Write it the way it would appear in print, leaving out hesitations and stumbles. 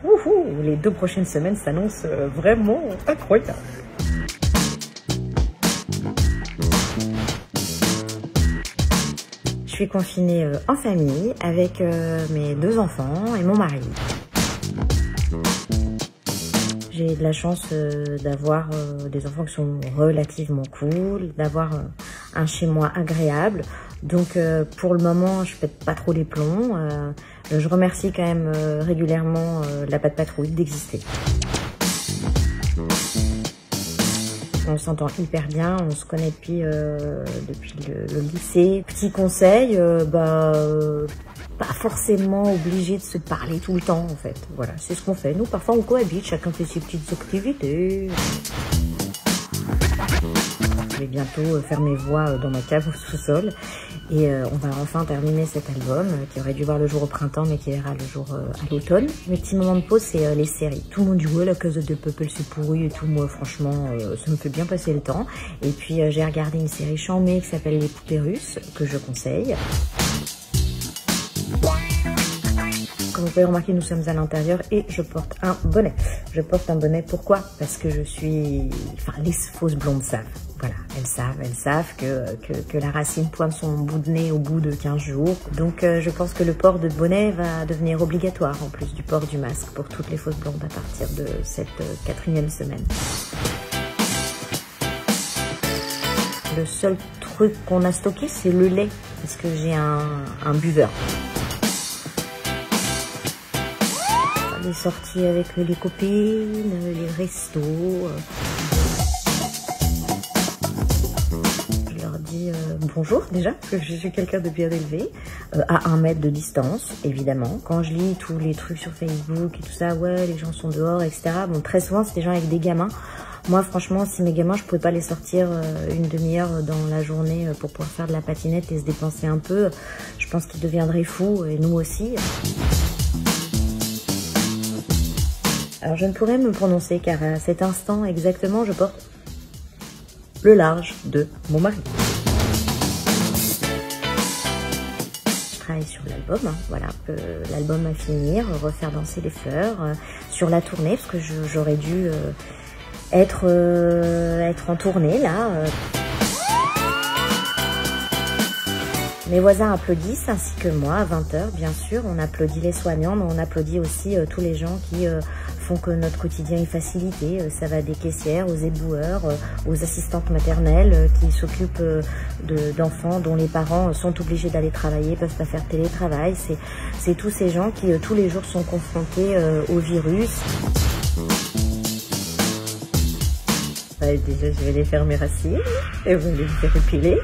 Wouhou, les 2 prochaines semaines s'annoncent vraiment incroyables. Je suis confinée en famille avec mes 2 enfants et mon mari. J'ai de la chance d'avoir des enfants qui sont relativement cool, d'avoir un chez-moi agréable. Donc pour le moment, je pète pas trop les plombs. Je remercie quand même régulièrement la Patte Patrouille d'exister. On s'entend hyper bien, on se connaît depuis le lycée. Petit conseil, pas forcément obligé de se parler tout le temps en fait. Voilà, c'est ce qu'on fait. Nous, parfois on cohabite, chacun fait ses petites activités. Je vais bientôt faire mes voix dans ma cave au sous-sol et on va enfin terminer cet album qui aurait dû voir le jour au printemps mais qui verra le jour à l'automne. Mes petits moments de pause, c'est les séries. Tout le monde dit ouais, la Casa de Papel c'est pourri et tout. Moi franchement ça me fait bien passer le temps. Et puis j'ai regardé une série charmée qui s'appelle Les Poupées Russes que je conseille. Comme vous pouvez remarquer, nous sommes à l'intérieur et je porte un bonnet. Je porte un bonnet, pourquoi? Parce que je suis... Enfin, les fausses blondes savent. Voilà, elles savent que la racine pointe son bout de nez au bout de 15 jours. Donc je pense que le port de bonnet va devenir obligatoire en plus du port du masque pour toutes les fausses blondes à partir de cette 4e semaine. Le seul truc qu'on a stocké, c'est le lait, parce que j'ai un buveur. Les sorties avec les copines, les restos. Je leur dis bonjour déjà, parce que je suis quelqu'un de bien élevé, à 1 mètre de distance, évidemment. Quand je lis tous les trucs sur Facebook et tout ça, ouais, les gens sont dehors, etc. Bon, très souvent, c'est des gens avec des gamins. Moi, franchement, si mes gamins, je pouvais pas les sortir une demi-heure dans la journée pour pouvoir faire de la patinette et se dépenser un peu, je pense qu'ils deviendraient fous, et nous aussi. Alors je ne pourrais me prononcer car à cet instant exactement je porte le large de mon mari. Je travaille sur l'album, voilà, l'album à finir, refaire danser les fleurs, sur la tournée parce que j'aurais dû être en tournée là. Mes voisins applaudissent ainsi que moi à 20 h bien sûr. On applaudit les soignants mais on applaudit aussi tous les gens qui font que notre quotidien est facilité. Ça va des caissières aux éboueurs, aux assistantes maternelles qui s'occupent d'enfants dont les parents sont obligés d'aller travailler, peuvent pas faire télétravail. C'est tous ces gens qui tous les jours sont confrontés au virus. Déjà je vais les faire mes racines et vous allez me faire épiler.